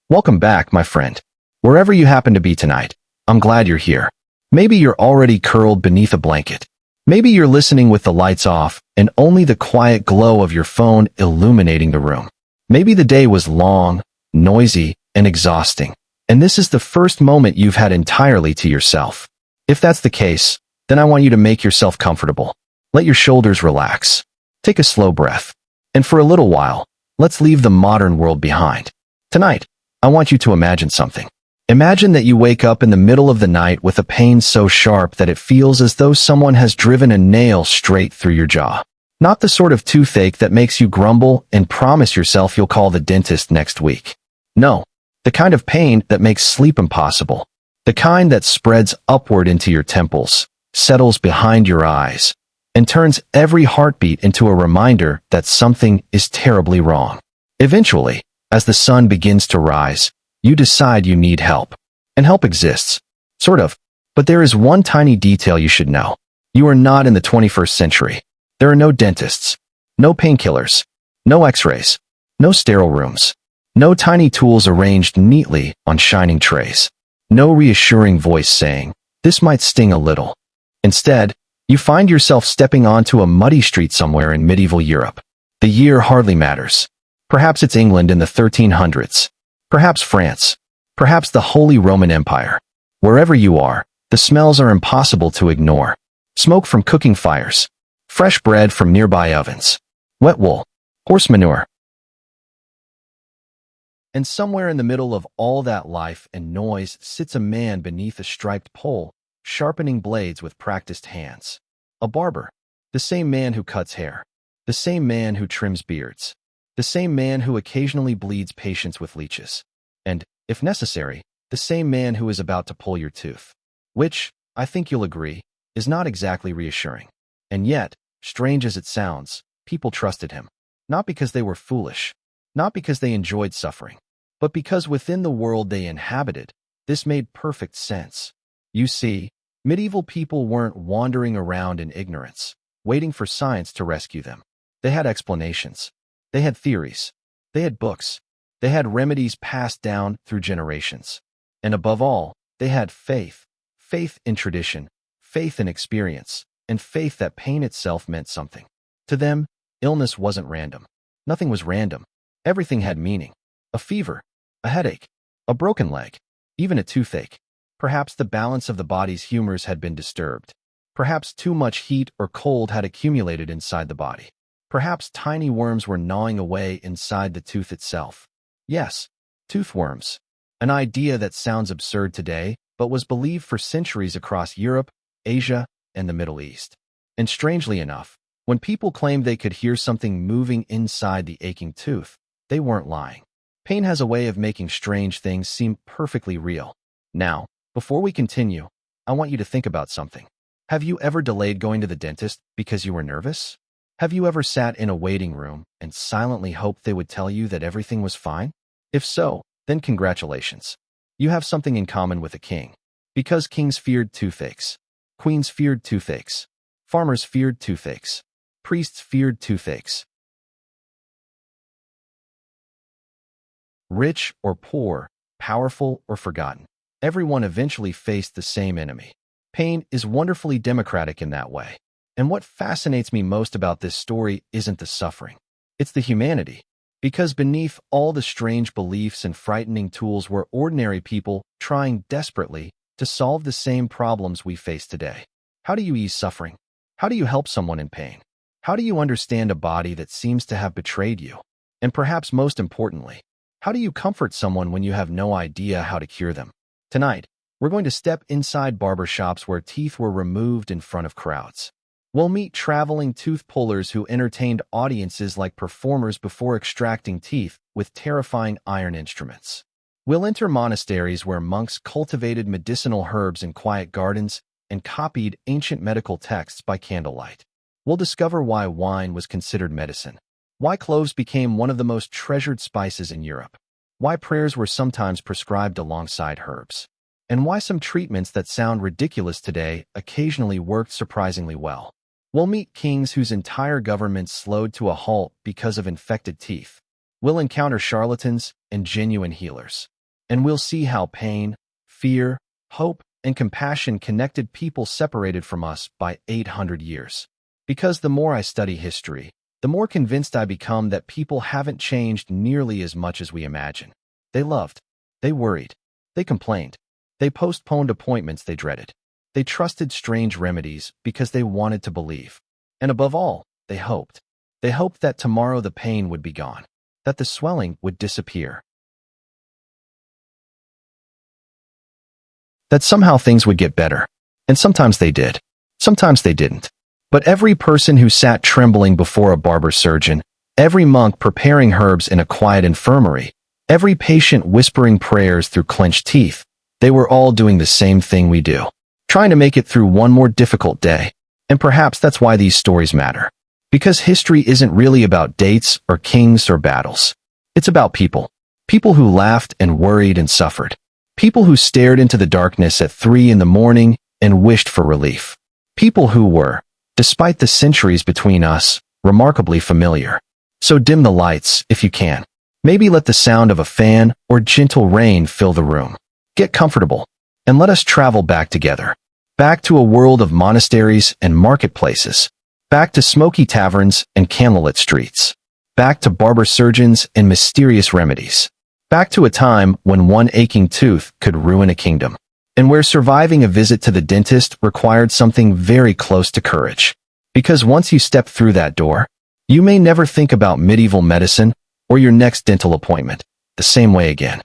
Welcome back, my friend. Wherever you happen to be tonight, I'm glad you're here. Maybe you're already curled beneath a blanket. Maybe you're listening with the lights off and only the quiet glow of your phone illuminating the room. Maybe the day was long, noisy, and exhausting, and this is the first moment you've had entirely to yourself. If that's the case, then I want you to make yourself comfortable. Let your shoulders relax. Take a slow breath. And for a little while, let's leave the modern world behind. Tonight, I want you to imagine something. Imagine that you wake up in the middle of the night with a pain so sharp that it feels as though someone has driven a nail straight through your jaw. Not the sort of toothache that makes you grumble and promise yourself you'll call the dentist next week. No, the kind of pain that makes sleep impossible. The kind that spreads upward into your temples, settles behind your eyes, and turns every heartbeat into a reminder that something is terribly wrong. Eventually, as the sun begins to rise, you decide you need help. And help exists. Sort of. But there is one tiny detail you should know. You are not in the 21st century. There are no dentists, no painkillers, no x-rays, no sterile rooms, no tiny tools arranged neatly on shining trays, no reassuring voice saying, "This might sting a little." Instead, you find yourself stepping onto a muddy street somewhere in medieval Europe. The year hardly matters. Perhaps it's England in the 1300s. Perhaps France. Perhaps the Holy Roman Empire. Wherever you are, the smells are impossible to ignore. Smoke from cooking fires. Fresh bread from nearby ovens. Wet wool. Horse manure. And somewhere in the middle of all that life and noise sits a man beneath a striped pole, sharpening blades with practiced hands. A barber. The same man who cuts hair. The same man who trims beards. The same man who occasionally bleeds patients with leeches. And, if necessary, the same man who is about to pull your tooth. Which, I think you'll agree, is not exactly reassuring. And yet, strange as it sounds, people trusted him. Not because they were foolish, not because they enjoyed suffering, but because within the world they inhabited, this made perfect sense. You see, medieval people weren't wandering around in ignorance, waiting for science to rescue them. They had explanations. They had theories. They had books. They had remedies passed down through generations. And above all, they had faith. Faith in tradition, faith in experience, and faith that pain itself meant something. To them, illness wasn't random. Nothing was random. Everything had meaning. A fever, a headache, a broken leg, even a toothache. Perhaps the balance of the body's humors had been disturbed. Perhaps too much heat or cold had accumulated inside the body. Perhaps tiny worms were gnawing away inside the tooth itself. Yes, tooth worms. An idea that sounds absurd today, but was believed for centuries across Europe, Asia, and the Middle East. And strangely enough, when people claimed they could hear something moving inside the aching tooth, they weren't lying. Pain has a way of making strange things seem perfectly real. Now, before we continue, I want you to think about something. Have you ever delayed going to the dentist because you were nervous? Have you ever sat in a waiting room and silently hoped they would tell you that everything was fine? If so, then congratulations. You have something in common with a king. Because kings feared toothaches. Queens feared toothaches. Farmers feared toothaches. Priests feared toothaches. Rich or poor, powerful or forgotten, everyone eventually faced the same enemy. Pain is wonderfully democratic in that way. And what fascinates me most about this story isn't the suffering. It's the humanity. Because beneath all the strange beliefs and frightening tools were ordinary people trying desperately to solve the same problems we face today. How do you ease suffering? How do you help someone in pain? How do you understand a body that seems to have betrayed you? And perhaps most importantly, how do you comfort someone when you have no idea how to cure them? Tonight, we're going to step inside barber shops where teeth were removed in front of crowds. We'll meet traveling tooth pullers who entertained audiences like performers before extracting teeth with terrifying iron instruments. We'll enter monasteries where monks cultivated medicinal herbs in quiet gardens and copied ancient medical texts by candlelight. We'll discover why wine was considered medicine, why cloves became one of the most treasured spices in Europe, why prayers were sometimes prescribed alongside herbs, and why some treatments that sound ridiculous today occasionally worked surprisingly well. We'll meet kings whose entire government slowed to a halt because of infected teeth. We'll encounter charlatans and genuine healers. And we'll see how pain, fear, hope, and compassion connected people separated from us by 800 years. Because the more I study history, the more convinced I become that people haven't changed nearly as much as we imagine. They loved. They worried. They complained. They postponed appointments they dreaded. They trusted strange remedies because they wanted to believe. And above all, they hoped. They hoped that tomorrow the pain would be gone, that the swelling would disappear, that somehow things would get better. And sometimes they did. Sometimes they didn't. But every person who sat trembling before a barber surgeon, every monk preparing herbs in a quiet infirmary, every patient whispering prayers through clenched teeth, they were all doing the same thing we do, trying to make it through one more difficult day. And perhaps that's why these stories matter. Because history isn't really about dates or kings or battles. It's about people. People who laughed and worried and suffered. People who stared into the darkness at 3 in the morning and wished for relief. People who were, despite the centuries between us, remarkably familiar. So dim the lights, if you can. Maybe let the sound of a fan or gentle rain fill the room. Get comfortable, and let us travel back together. Back to a world of monasteries and marketplaces. Back to smoky taverns and candlelit streets. Back to barber surgeons and mysterious remedies. Back to a time when one aching tooth could ruin a kingdom. And where surviving a visit to the dentist required something very close to courage. Because once you step through that door, you may never think about medieval medicine or your next dental appointment the same way again.